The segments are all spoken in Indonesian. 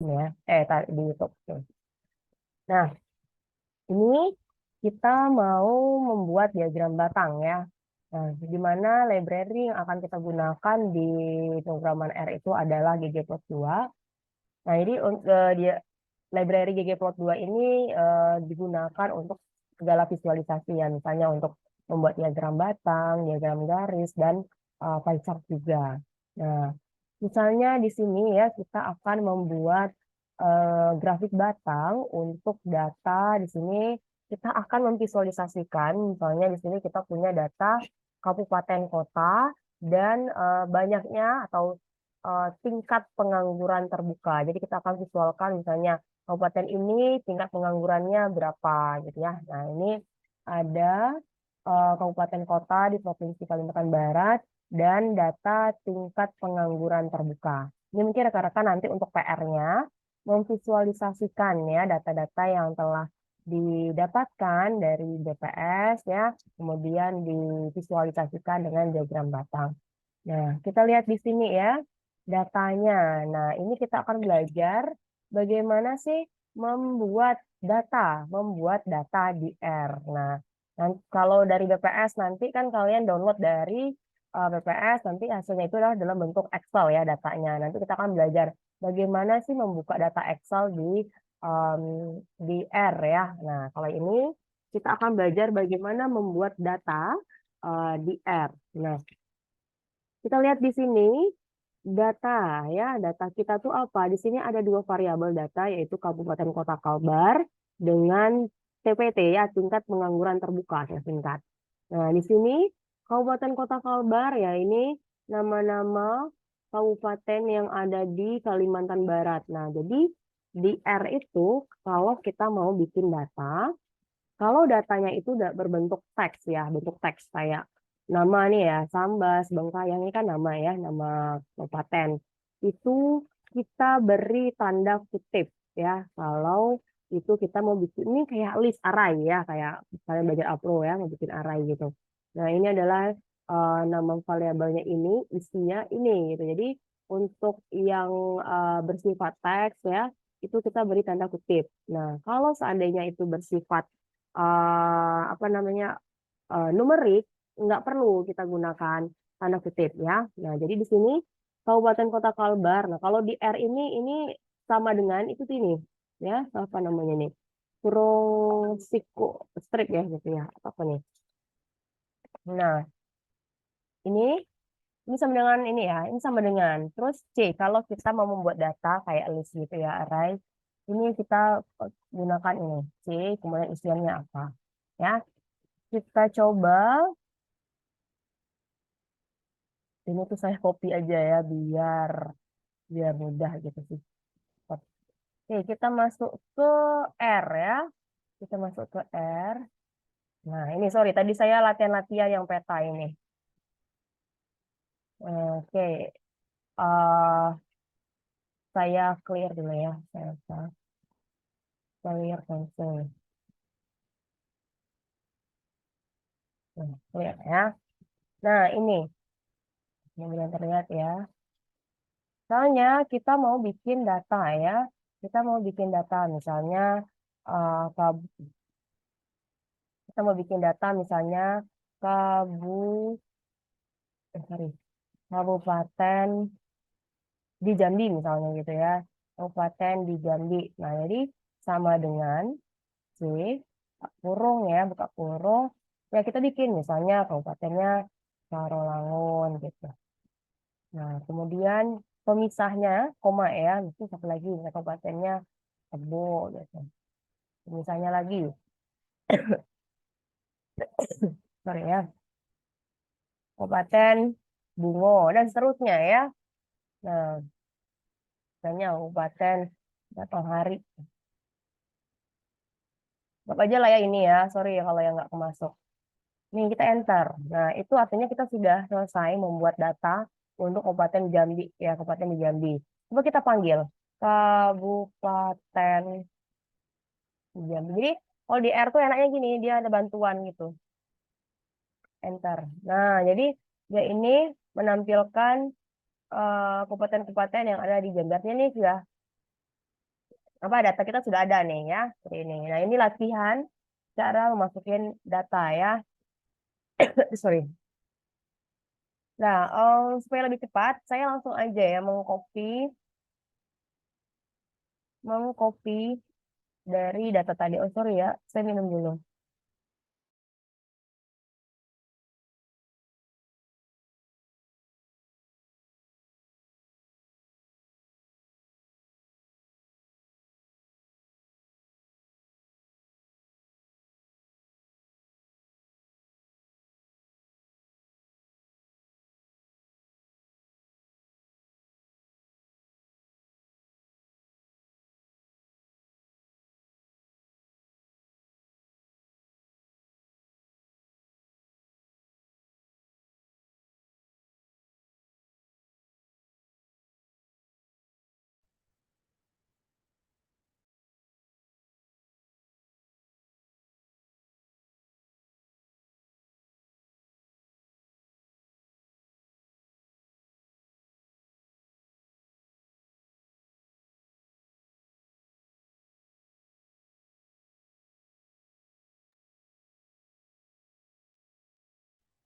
ya. Di YouTube. Nah, ini kita mau membuat diagram batang ya. Nah, di mana library yang akan kita gunakan di pemrograman R itu adalah ggplot2. Nah, jadi dia library ggplot2 ini digunakan untuk segala visualisasi ya, misalnya untuk membuat diagram batang, diagram garis, dan pie chart juga. Nah, misalnya di sini ya kita akan membuat grafik batang untuk data di sini kita akan memvisualisasikan, misalnya di sini kita punya data kabupaten kota dan banyaknya atau tingkat pengangguran terbuka. Jadi kita akan visualkan misalnya kabupaten ini tingkat penganggurannya berapa gitu ya. Nah, ini ada kabupaten kota di Provinsi Kalimantan Barat dan data tingkat pengangguran terbuka. Ini mungkin rekan-rekan nanti untuk PR-nya memvisualisasikan ya data-data yang telah didapatkan dari BPS ya, kemudian divisualisasikan dengan diagram batang. Nah, kita lihat di sini ya datanya. Nah, ini kita akan belajar bagaimana sih membuat data di R. Nah, kalau dari BPS nanti kan kalian download dari BPS, nanti hasilnya itu adalah dalam bentuk Excel ya datanya. Nanti kita akan belajar bagaimana sih membuka data Excel em, di R ya. Nah, kalau ini kita akan belajar bagaimana membuat data di R. Nah, kita lihat di sini data ya, data kita tuh apa? Di sini ada dua variabel data yaitu Kabupaten Kota Kalbar dengan TPT ya, tingkat pengangguran terbuka ya singkat. Nah, di sini Kabupaten Kota Kalbar ya ini nama-nama kabupaten yang ada di Kalimantan Barat. Nah, jadi di R itu kalau kita mau bikin data, kalau datanya itu udah berbentuk teks ya, bentuk teks kayak nama nih ya, Sambas, Bengkayang ini kan nama ya, nama kabupaten. Itu kita beri tanda kutip ya, kalau itu kita mau bikin ini kayak list array ya, kayak kalian belajar upload ya, mau bikin array gitu. Nah, ini adalah nama variabelnya ini, isinya ini gitu. Jadi untuk yang bersifat teks ya, itu kita beri tanda kutip. Nah, kalau seandainya itu bersifat apa namanya numerik, nggak perlu kita gunakan tanda kutip ya. Nah, jadi di sini Kabupaten Kota Kalbar. Nah, kalau di R ini sama dengan itu ini ya, apa namanya nih? Kurung siku strip ya gitu ya. Apa nih? Nah, ini ini sama dengan ini ya. Ini sama dengan terus C kalau kita mau membuat data kayak list gitu ya, array. Ini kita gunakan ini C, kemudian isiannya apa? Ya, kita coba ini tuh saya copy aja ya biar biar mudah gitu sih. Oke, kita masuk ke R ya. Kita masuk ke R. Nah, ini sorry tadi saya latihan-latihan yang peta ini. Oke, eh saya clear dulu ya. Saya clear cancel. Nah, clear ya. Nah, ini mudah terlihat ya. Soalnya kita mau bikin data ya. Kita mau bikin data misalnya eh, kab- kita mau bikin data misalnya kabu sorry, kabupaten di Jambi misalnya gitu ya. Kabupaten di Jambi. Nah, jadi sama dengan C kurung ya, buka kurung. Ya kita bikin misalnya kabupatennya Sarolangun gitu. Nah, kemudian pemisahnya koma ya, itu satu lagi misalnya kabupatennya Tebo gitu. Misalnya lagi, sorry ya, Kabupaten Bungo dan seterusnya ya. Nah, misalnya Kabupaten Batanghari. Bapak aja lah ya ini ya, sorry ya kalau yang nggak kemasuk. Nih kita enter. Nah, itu artinya kita sudah selesai membuat data untuk Kabupaten Jambi ya, Kabupaten di Jambi. Coba kita panggil Kabupaten Jambi. Jadi kalau di R tuh enaknya gini, dia ada bantuan gitu. Enter. Nah, jadi dia ini menampilkan kabupaten-kabupaten yang ada di Jambi. Artinya nih sudah apa data kita sudah ada nih ya, seperti ini. Nah, ini latihan cara memasukin data ya. Sorry. Nah, supaya lebih cepat, saya langsung aja ya mengcopy dari data tadi. Oh, sorry ya, saya minum dulu.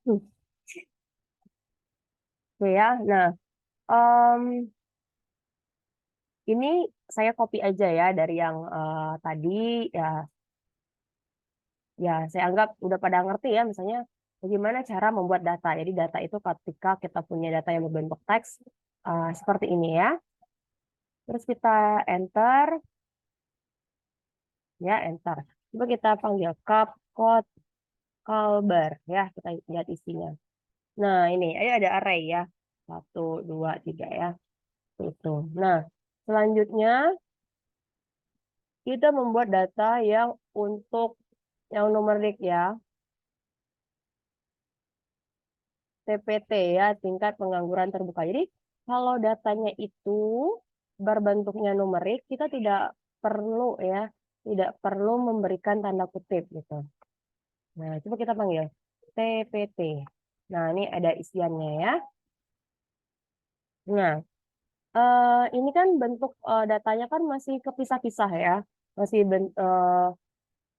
Hmm, oke ya. Nah, em, ini saya copy aja ya dari yang tadi ya. Ya, saya anggap udah pada ngerti ya, misalnya bagaimana cara membuat data. Jadi data itu ketika kita punya data yang berbentuk teks seperti ini ya. Terus kita enter, ya enter. Coba kita panggil code colbar ya, kita lihat isinya. Nah ini, ada array ya, 1, 2, 3 ya, itu. Nah selanjutnya kita membuat data yang untuk yang numerik ya, TPT ya, tingkat pengangguran terbuka. Jadi kalau datanya itu berbentuknya numerik, kita tidak perlu ya, tidak perlu memberikan tanda kutip gitu. Nah, coba kita panggil TPT. Nah, ini ada isiannya ya. Nah, ini kan bentuk datanya kan masih kepisah-pisah ya, masih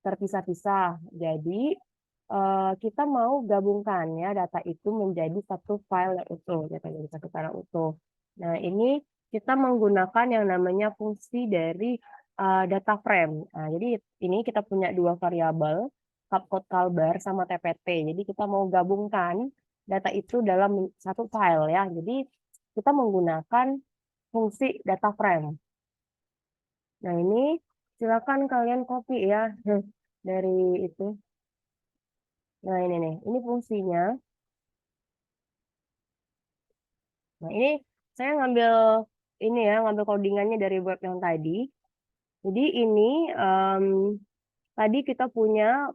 terpisah-pisah. Jadi kita mau gabungkan ya data itu menjadi satu file yang utuh, data jadi satu file yang utuh. Nah, ini kita menggunakan yang namanya fungsi dari data frame. Nah, jadi ini kita punya dua variabel, cupcode colbar sama tpt. Jadi kita mau gabungkan data itu dalam satu file ya. Jadi kita menggunakan fungsi data frame. Nah, ini silakan kalian copy ya dari itu. Nah, ini nih, ini fungsinya. Nah, ini saya ngambil ini ya, ngambil codingannya dari web yang tadi. Jadi ini tadi kita punya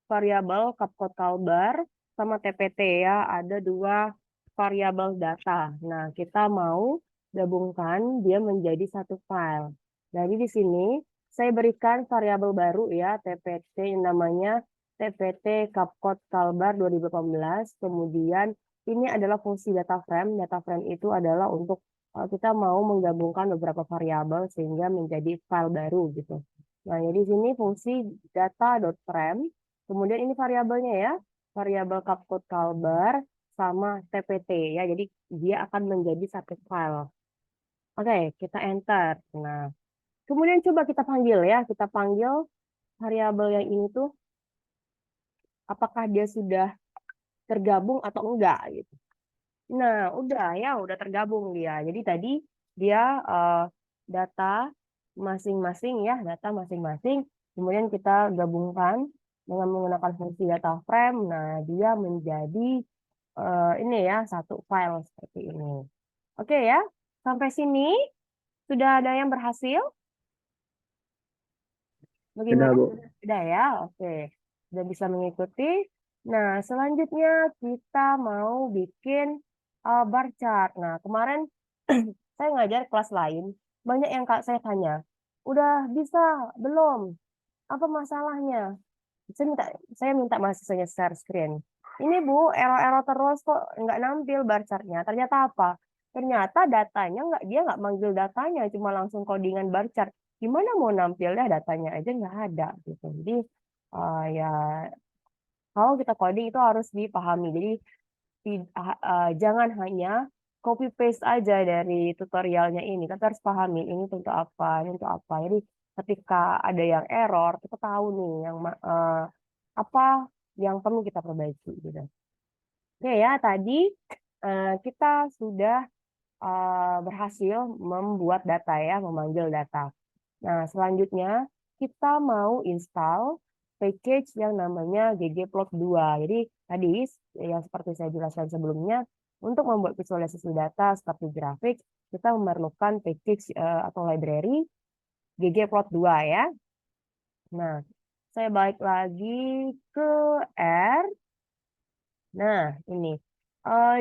variabel cupcode colbar sama tpt ya, ada dua variabel data. Nah, kita mau gabungkan dia menjadi satu file. Jadi di sini saya berikan variabel baru ya, tpt yang namanya tpt cupcode colbar 2018. Kemudian ini adalah fungsi data frame. Data frame itu adalah untuk kita mau menggabungkan beberapa variabel sehingga menjadi file baru gitu. Nah, jadi di sini fungsi data.frame. Kemudian ini variabelnya ya, variabel cupcode colbar sama tpt ya. Jadi dia akan menjadi satu file. Oke, kita enter. Nah, kemudian coba kita panggil ya, kita panggil variabel yang ini tuh apakah dia sudah tergabung atau enggak gitu. Nah, udah tergabung dia. Jadi tadi dia data masing-masing ya, data masing-masing. Kemudian kita gabungkan dengan menggunakan fungsi data frame. Nah, dia menjadi ini ya satu file seperti ini. Oke ya, sampai sini sudah ada yang berhasil? Sudah, Bagaimana? Bu. Sudah ya, oke. Sudah bisa mengikuti. Nah, selanjutnya kita mau bikin bar chart. Nah, kemarin saya ngajar kelas lain, banyak yang Kak saya tanya, udah bisa belum? Apa masalahnya? Saya minta saya minta mahasiswanya share screen. Ini Bu, error-error terus kok nggak nampil bar chartnya. Ternyata apa? Ternyata datanya nggak dia nggak manggil datanya, cuma langsung codingan bar chart. gimana mau nampilnya datanya aja nggak ada gitu. Jadi ya kalau kita coding itu harus dipahami. Jadi jangan hanya copy paste aja dari tutorialnya ini. Kita harus pahami ini untuk apa, ini untuk apa. Jadi ketika ada yang error, kita tahu nih yang apa yang perlu kita perbaiki gitu. Oke ya, tadi kita sudah berhasil membuat data ya, memanggil data. Nah, selanjutnya kita mau install package yang namanya ggplot2. Jadi tadi yang seperti saya jelaskan sebelumnya, untuk membuat visualisasi data seperti grafik, kita memerlukan package atau library ggplot2 ya. Nah, saya balik lagi ke R. Nah, ini.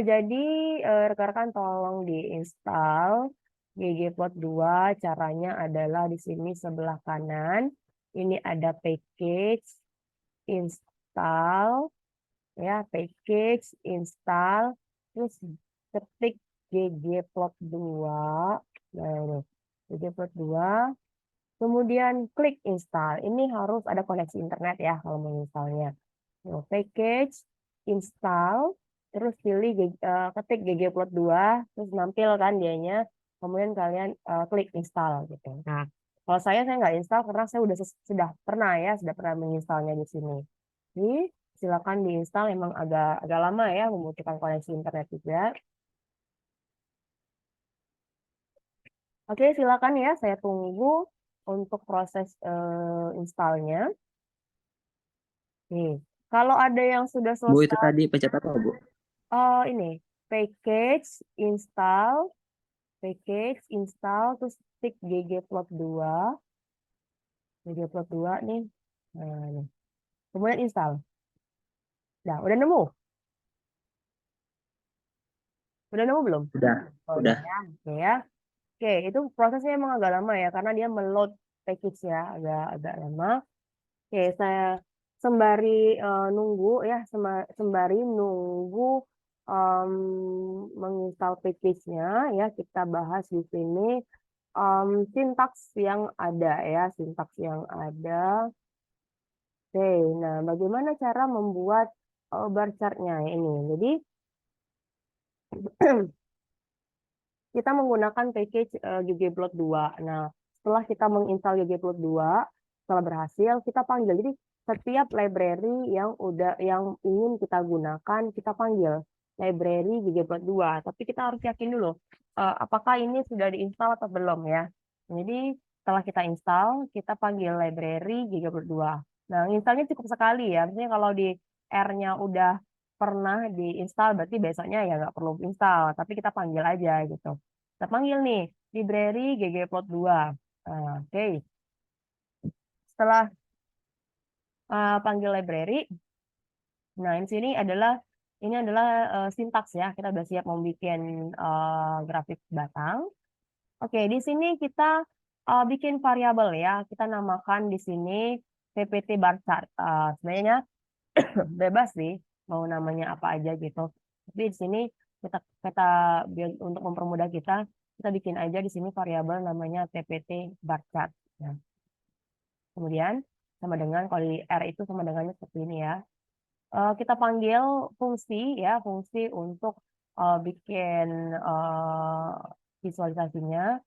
Jadi rekan-rekan tolong diinstal ggplot2. Caranya adalah di sini sebelah kanan. Ini ada package, install, ya package, install, terus ketik ggplot2. Nah, ini ggplot2. Kemudian klik install. Ini harus ada koneksi internet ya kalau menginstalnya. Nah, package, install, terus pilih ketik ggplot2, terus nampil kan dianya, kemudian kalian klik install gitu. Nah, kalau saya nggak install karena saya sudah pernah ya, sudah pernah menginstalnya di sini. Jadi silakan diinstal, emang agak lama ya, membutuhkan koneksi internet juga. Oke, silakan ya, saya tunggu untuk proses installnya. Nih, kalau ada yang sudah Bu, itu selesai, tadi pencet apa, Bu? ini package install, terus klik ggplot2 nih. Nah, nih. Kemudian install. Nah, udah nemu? Udah nemu belum? Udah, Oh, udah udah. ya. Oke ya. Oke, itu prosesnya emang agak lama ya karena dia meload package ya, agak lama. Oke, saya sembari nunggu ya, sembari nunggu em, menginstal package-nya ya, kita bahas di sini sintaks yang ada ya, sintaks yang ada. Oke, nah bagaimana cara membuat bar chart-nya ini? Jadi kita menggunakan package ggplot2. Nah, setelah kita menginstal ggplot2, setelah berhasil, kita panggil. Jadi setiap library yang ingin kita gunakan, kita panggil library ggplot2. Tapi kita harus yakin dulu apakah ini sudah diinstal atau belum ya. Jadi setelah kita install, kita panggil library ggplot2. Nah, installnya cukup sekali ya. Misalnya kalau di R-nya udah pernah diinstal, berarti besoknya ya nggak perlu install, tapi kita panggil aja gitu. Kita panggil nih, library ggplot2. Oke. Setelah panggil library, nah di sini ini adalah sintaks ya. Kita udah siap membuat grafik batang. Oke, di sini kita bikin variabel ya. Kita namakan di sini ppt bar chart. Sebenarnya bebas sih mau namanya apa aja gitu. Tapi di sini kita kita untuk mempermudah kita bikin aja di sini variabel namanya tpt bar chart. Nah, kemudian sama dengan kalau di R itu sama dengannya seperti ini ya. Kita panggil fungsi ya, fungsi untuk bikin visualisasinya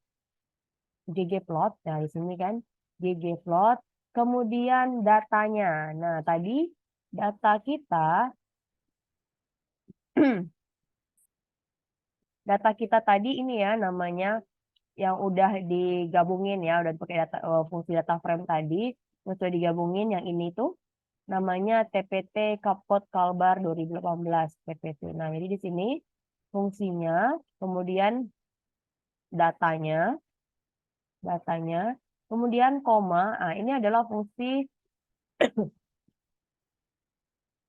ggplot. Nah, di sini kan ggplot, kemudian datanya. Nah, tadi data kita data kita tadi ini ya namanya yang udah digabungin ya, udah pakai fungsi data frame tadi, terus udah digabungin yang ini tuh namanya TPT Kapot Kalbar 2018 TPT. Nah, jadi di sini fungsinya, kemudian datanya, kemudian koma. Nah, ini adalah fungsi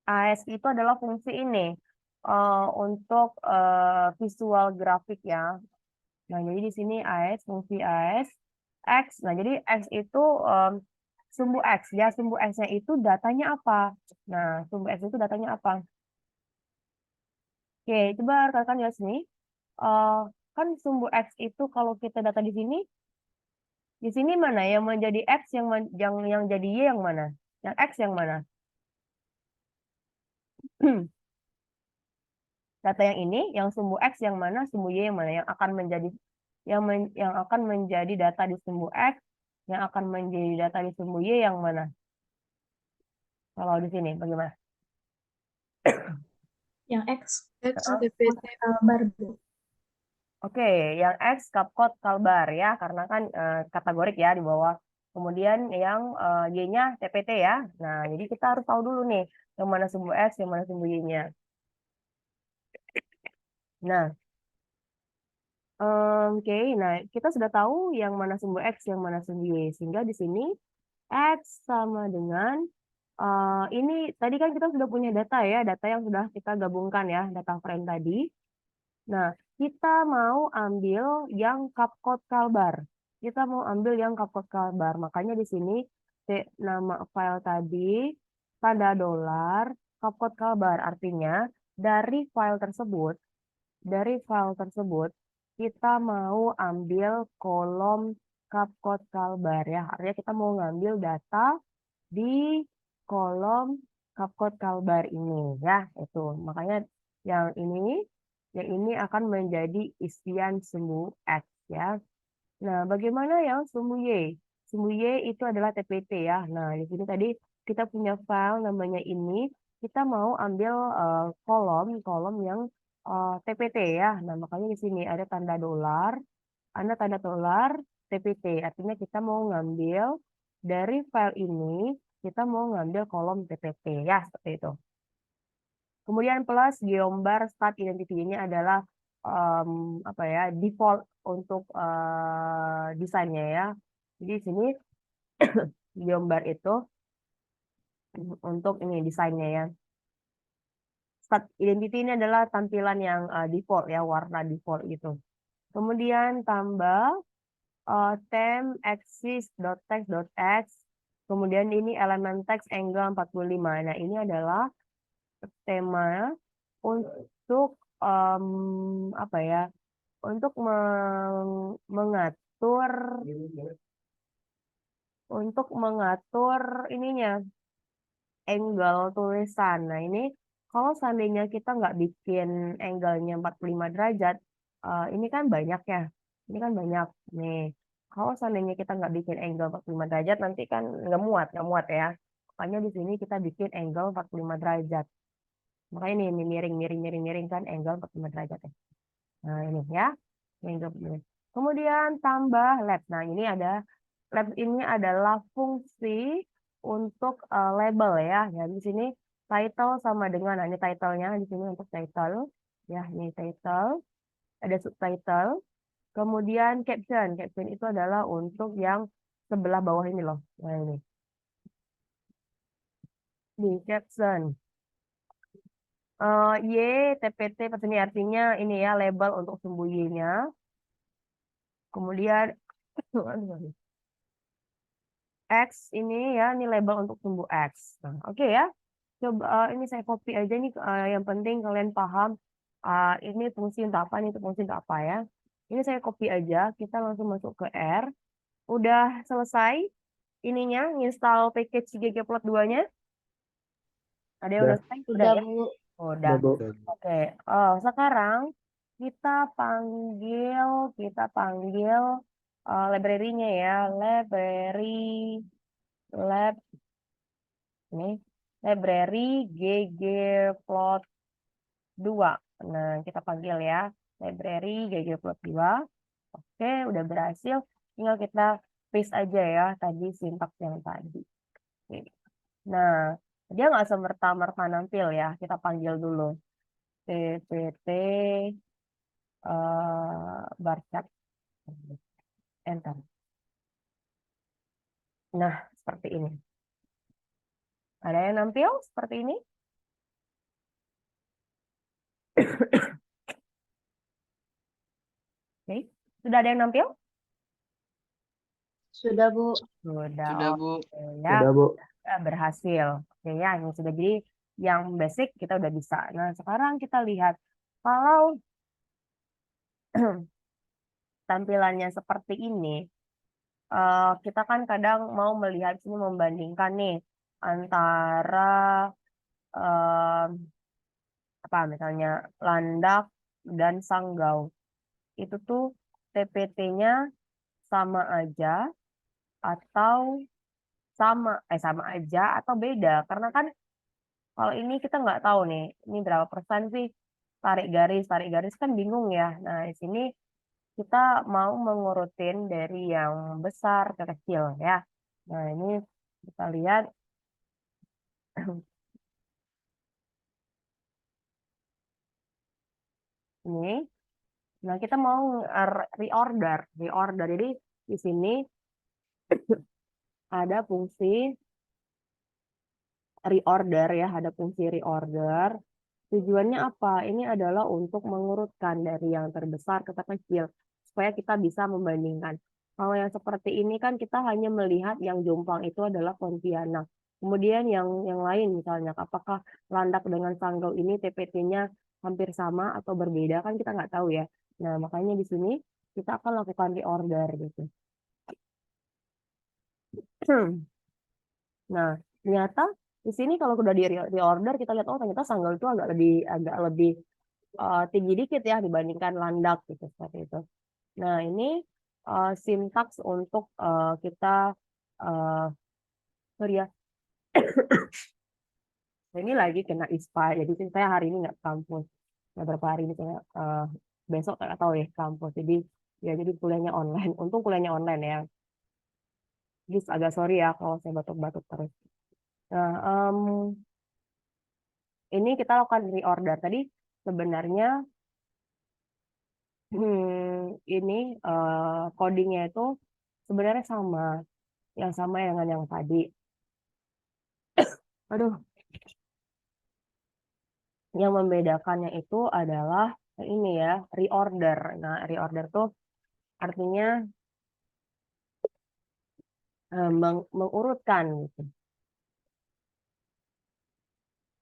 AS itu adalah fungsi ini untuk visual grafik ya. Nah, jadi di sini AS, fungsi AS, X. Nah, jadi X itu sumbu X. Ya, sumbu X-nya itu datanya apa? Nah, sumbu X itu datanya apa? Oke, coba rekan lihat sini. Eh, kan sumbu X itu kalau kita data di sini, Di sini mana yang menjadi X, yang jadi Y yang mana? Yang X yang mana? Data yang ini, yang sumbu X yang mana, sumbu Y yang mana? Yang akan menjadi yang akan menjadi data di sumbu X, yang akan menjadi data di sumbu Y yang mana? Kalau di sini bagaimana? Yang X TPT Kalbar, Bu. Oke, yang X Kapkot Kalbar ya, karena kan kategorik ya di bawah. Kemudian yang Y-nya TPT ya. Nah, jadi kita harus tahu dulu nih, yang mana sumbu X, yang mana sumbu Y-nya. Nah, oke, nah kita sudah tahu yang mana sumbu X, yang mana sumbu Y. Sehingga di sini X sama dengan ini tadi kan kita sudah punya data ya, data yang sudah kita gabungkan ya, data frame tadi. Nah, kita mau ambil yang Kapkot Kalbar. Kita mau ambil yang Kapkot Kalbar. Makanya di sini nama file tadi tanda dolar Kapkot Kalbar. Artinya dari file tersebut kita mau ambil kolom Kapkot Kalbar ya. Artinya kita mau ngambil data di kolom Kapkot Kalbar ini ya. Itu. Makanya yang ini akan menjadi isian sumbu X ya. Nah, bagaimana yang sumbu Y? Sumbu Y itu adalah TPT ya. Nah, di sini tadi kita punya file namanya ini. Kita mau ambil kolom yang TPT ya. Nah, makanya di sini ada tanda dolar TPT. Artinya kita mau ngambil dari file ini, kita mau ngambil kolom TPT ya, seperti itu. Kemudian plus geombar start identity ini adalah apa ya default untuk desainnya ya. Jadi di sini geombar itu untuk ini desainnya ya. Start identity ini adalah tampilan yang default ya, warna default gitu. Kemudian tambah theme axis.text.x. Kemudian ini elemen teks angle 45. Nah, ini adalah tema untuk apa ya? Untuk mengatur ininya angle tulisan. Nah, ini kalau seandainya kita nggak bikin angle-nya 45 derajat, ini kan banyak ya. Ini kan banyak nih. Kalau seandainya kita nggak bikin angle 45 derajat, nanti kan nggak muat ya. Makanya di sini kita bikin angle 45 derajat. Makanya ini miring, miring, miring, miring kan angle 45 derajat ya. Nah, ini ya. Angle 45. Kemudian tambah lab. Nah, ini lab ini adalah fungsi untuk label ya. Ya, di sini title sama dengan, nah ini title-nya di sini untuk title. Ya, ini title. Ada subtitle. Kemudian caption. Caption itu adalah untuk yang sebelah bawah ini loh. Nah, ini. Di caption. Y, TPT, ini artinya ini ya label untuk sumbu Y-nya. Kemudian X ini ya, ini label untuk sumbu X. Nah, oke ya. Coba ini saya copy aja nih, yang penting kalian paham ini fungsi untuk apa, ini fungsi untuk apa ya. Ini saya copy aja, kita langsung masuk ke R. Udah selesai ininya, install package ggplot 2-nya. Ada yang udah selesai? Udah Udah, ya? Bu. Oh, udah. Bu. Oke. Oh, sekarang kita panggil library-nya ya, lab ini library ggplot 2. Nah, kita panggil ya, library ggplot 2. Oke, udah berhasil. Tinggal kita paste aja ya, tadi sintaks yang tadi. Oke. Nah, dia nggak semerta-merta nampil ya. Kita panggil dulu. tpt barchat. Enter. Nah, seperti ini. Ada yang nampil seperti ini? Oke. Sudah ada yang nampil? Sudah, Bu. Sudah, Bu. Ya, Sudah, Bu. berhasil. Oke ya, ini sudah jadi yang basic kita udah bisa. Nah, sekarang kita lihat kalau tampilannya seperti ini, kita kan kadang mau melihat sini membandingkan nih antara apa misalnya landak dan sanggau. Itu tuh TPT-nya sama aja atau sama aja atau beda. Karena kan kalau ini kita nggak tahu nih, ini berapa persen sih tarik garis kan bingung ya. Nah, di sini kita mau mengurutin dari yang besar ke kecil ya. Nah, ini kita lihat ini. Nah, kita mau reorder. Jadi di sini ada fungsi reorder ya, ada fungsi reorder. Tujuannya apa? Ini adalah untuk mengurutkan dari yang terbesar ke terkecil supaya kita bisa membandingkan. Kalau yang seperti ini kan kita hanya melihat yang jomplang itu adalah Pontianak. Kemudian yang lain misalnya apakah landak dengan sanggau ini TPT-nya hampir sama atau berbeda kan kita nggak tahu ya. Nah, makanya di sini kita akan lakukan reorder gitu. Nah, ternyata di sini kalau udah di reorder kita lihat oh ternyata sanggau itu agak lebih tinggi dikit ya dibandingkan landak gitu seperti itu. Nah, ini sintaks untuk kita sorry ya, ini lagi kena ISPA, jadi saya hari ini nggak ke kampus. Nah, beberapa hari ini saya besok nggak tahu ya kampus. Jadi ya jadi kuliahnya online. Untung kuliahnya online ya. Jadi agak sorry ya kalau saya batuk-batuk terus. Nah, ini kita lakukan reorder. Tadi sebenarnya ini codingnya itu sebenarnya sama, yang sama dengan yang tadi. Aduh, yang membedakannya itu adalah ini ya, reorder. Nah, reorder tuh artinya mengurutkan gitu.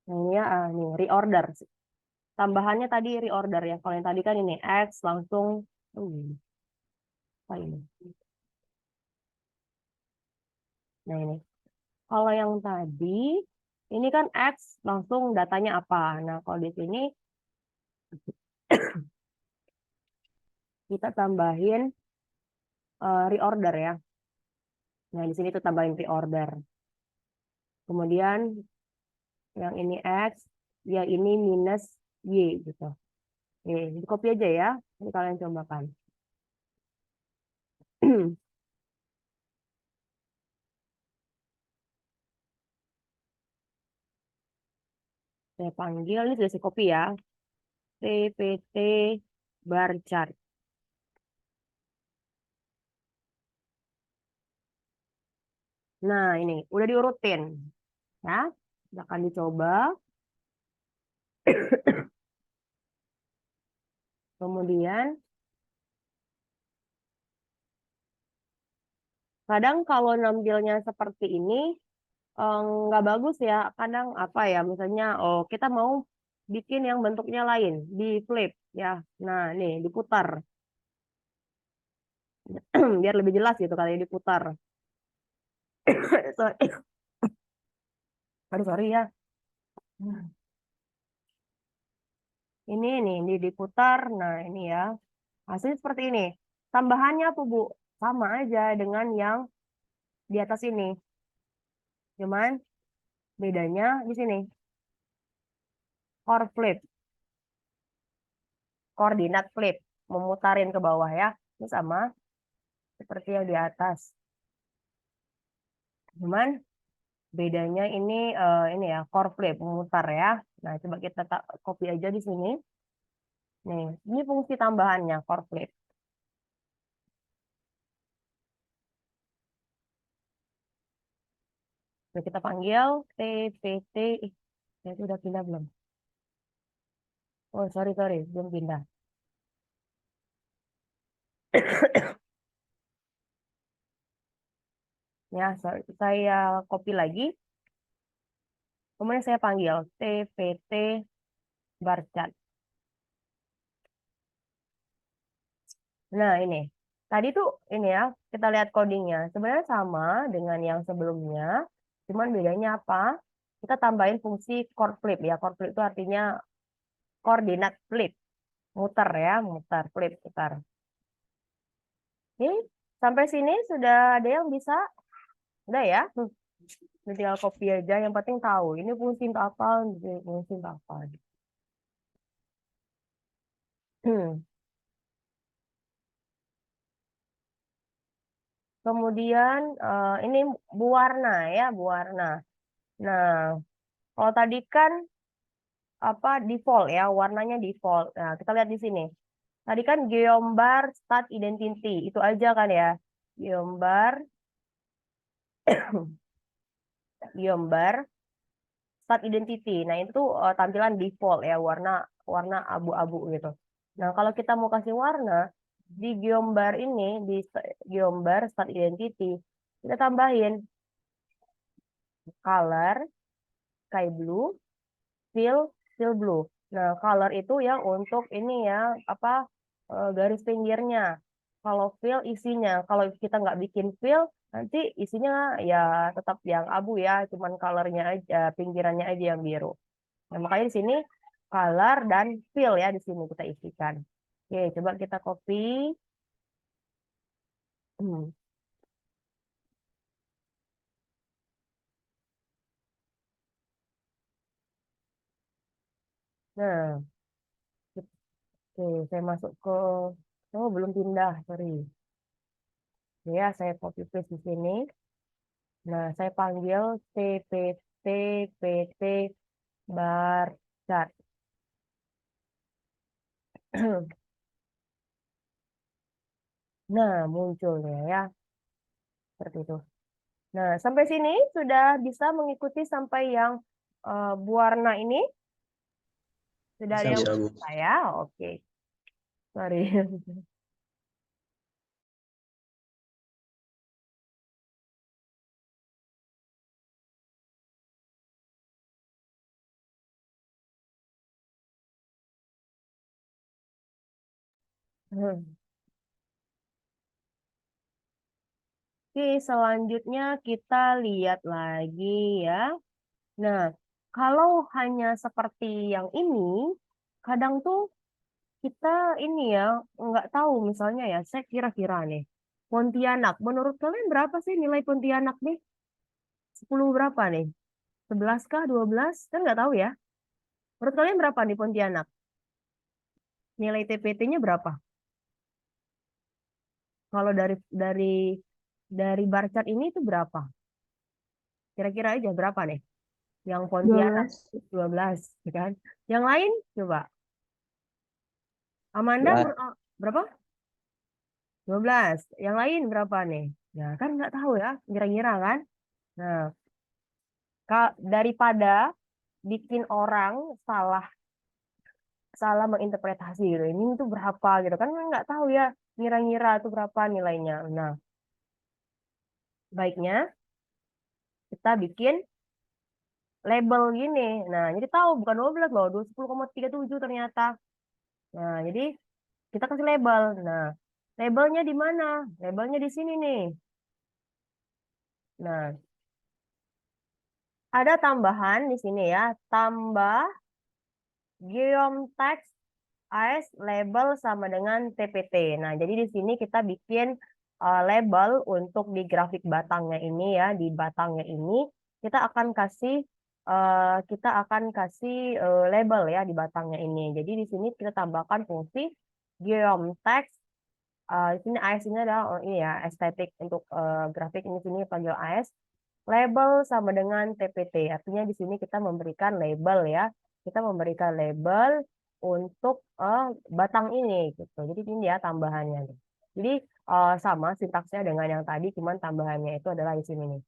Nah, ini ya, nih reorder. Tambahannya tadi reorder ya. Kalau yang tadi kan ini X langsung, apa ini? Nah ini. Kalau yang tadi, ini kan X langsung datanya apa. Nah kalau di sini kita tambahin reorder ya. Nah di sini tuh tambahin reorder. Kemudian yang ini X, ya ini minus Y gitu. Di copy aja ya. Ini kalian cobakan. Saya panggil, ini sudah saya copy ya. TPT bar chart. Nah, ini udah diurutin. Ya, akan dicoba. Kemudian, kadang kalau nampilnya seperti ini, nggak bagus ya. Kadang apa ya, misalnya, oh kita mau bikin yang bentuknya lain, di flip ya. Nah, nih diputar. Biar lebih jelas gitu kali ya, diputar. Aduh, sorry ya. Ini diputar. Nah, ini ya. Hasilnya seperti ini. Tambahannya apa, Bu? Sama aja dengan yang di atas ini. Cuman bedanya di sini. Core flip. Koordinat flip. Memutarin ke bawah ya. Ini sama seperti yang di atas. Cuman bedanya ini ya core flip memutar ya. Nah, coba kita copy aja di sini. Nih, ini fungsi tambahannya core flip. Nah, kita panggil TPT. Itu udah pindah belum? Oh, sorry, belum pindah. Ya, saya copy lagi. Kemudian saya panggil TPT bar chart. Nah, ini. Tadi tuh ini ya, kita lihat codingnya. Sebenarnya sama dengan yang sebelumnya, cuman bedanya apa? Kita tambahin fungsi chord flip ya. Chord flip itu artinya koordinat flip. Muter ya, muter, flip, putar. Ini sampai sini sudah ada yang bisa? Udah ya? Ini tinggal copy aja, yang penting tahu. Ini fungsi untuk apa, ini fungsi untuk apa. Kemudian ini buwarna ya, buwarna. Nah, kalau tadi kan apa default ya, warnanya default. Nah, kita lihat di sini. Tadi kan geombar start identity, itu aja kan ya. Geombar, geombar start identity. Nah, itu tuh tampilan default ya, warna warna abu-abu gitu. Nah, kalau kita mau kasih warna di geombar ini, di geombar start identity, kita tambahin color, sky blue, fill blue. Nah, color itu yang untuk ini ya, apa garis pinggirnya. Kalau fill isinya, kalau kita nggak bikin fill, nanti isinya ya tetap yang abu ya, cuman colornya aja, pinggirannya aja yang biru. Nah, makanya di sini color dan fill ya di sini kita isikan. Oke, coba kita copy. Nah, oke, saya masuk ke, oh belum pindah, sorry. Ya, saya copy paste di sini. Nah, saya panggil TPT PT bar chart. Nah, munculnya ya seperti itu. Nah, sampai sini sudah bisa mengikuti sampai yang berwarna ini. Sudah ada yang Bisa, Bu. bisa ya? Oke. Sorry. Oke, selanjutnya kita lihat lagi ya. Nah, kalau hanya seperti yang ini, kadang tuh kita ini ya nggak tahu misalnya ya. Saya kira-kira nih, Pontianak. Menurut kalian berapa sih nilai Pontianak nih? 10 berapa nih? 11 kah? 12? Kan nggak tahu ya. Menurut kalian berapa nih Pontianak? Nilai TPT-nya berapa? Kalau dari bar chart ini itu berapa? Kira-kira aja berapa nih? Yang Pontianak 12. 12, ya kan? Yang lain coba. Amanda berapa? 12. Yang lain berapa nih? Ya kan nggak tahu ya, kira-kira kan? Nah, daripada bikin orang salah salah menginterpretasi gitu. Ini itu berapa gitu kan nggak tahu ya, ngira-ngira itu berapa nilainya. Nah, baiknya kita bikin label gini. Nah, jadi tahu bukan 12 loh, 10,37 ternyata. Nah, jadi kita kasih label. Nah, labelnya di mana? Labelnya di sini nih. Nah, ada tambahan di sini ya, tambah geom text AS label sama dengan TPT. Nah, jadi di sini kita bikin label untuk di grafik batangnya ini ya, di batangnya ini kita akan kasih label ya di batangnya ini. Jadi di sini kita tambahkan fungsi geom text. Di sini AS ini adalah ini ya estetik untuk grafik ini sini panggil AS. Label sama dengan TPT. Artinya di sini kita memberikan label ya. Kita memberikan label untuk batang ini gitu. Jadi ini ya tambahannya. Jadi sama sintaksnya dengan yang tadi, cuman tambahannya itu adalah di sini nih.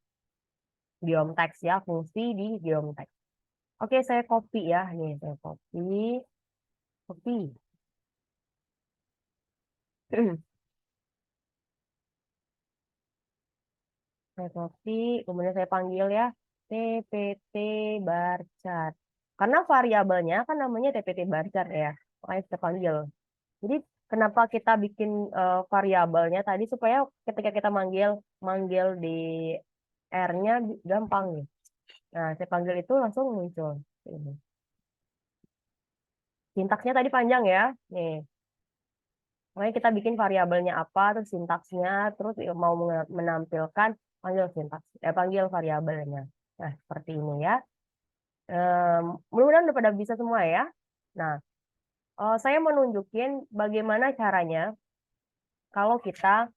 Geom text ya, fungsi di geom text. Oke, saya copy ya. Nih, saya copy. Copy. Saya copy, kemudian saya panggil ya TPT bar chart. Karena variabelnya kan namanya TPT bar chart ya, makanya kita panggil. Jadi kenapa kita bikin variabelnya tadi supaya ketika kita manggil di R-nya gampang nih. Nah, saya panggil itu langsung muncul. Ini. Sintaksnya tadi panjang ya. Nih, makanya kita bikin variabelnya apa, terus sintaksnya, terus mau menampilkan panggil sintaks, panggil variabelnya. Nah, seperti ini ya. Mudah-mudahan udah pada bisa semua ya. Nah, saya mau nunjukin bagaimana caranya kalau kita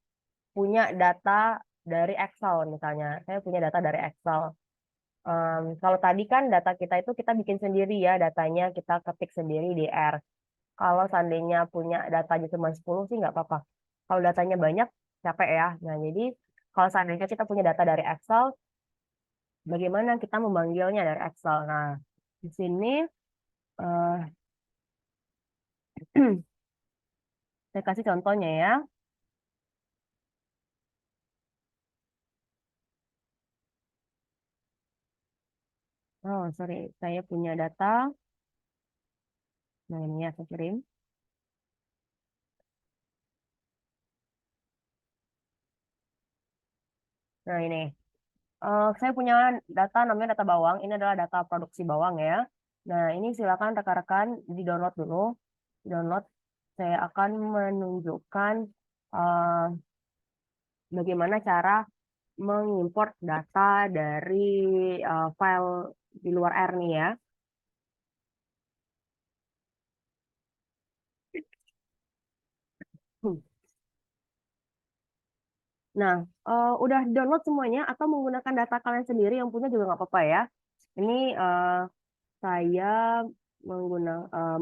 punya data dari Excel misalnya. Saya punya data dari Excel. Kalau tadi kan data kita itu kita bikin sendiri ya, datanya kita ketik sendiri di R. Kalau seandainya punya datanya cuma 10 sih nggak apa-apa. Kalau datanya banyak, capek ya. Nah, jadi kalau seandainya kita punya data dari Excel, bagaimana kita memanggilnya dari Excel? Nah, di sini eh, saya kasih contohnya ya. Oh, sorry, saya punya data. Nah, ini ya, saya kirim. Nah, ini. Saya punya data namanya data bawang. Ini adalah data produksi bawang ya. Nah, ini silakan rekan-rekan di-download dulu. Di-download. Saya akan menunjukkan eh, bagaimana cara mengimport data dari file di luar R nih ya. Hmm. Nah, udah download semuanya atau menggunakan data kalian sendiri yang punya juga nggak apa-apa ya. Ini saya menggunakan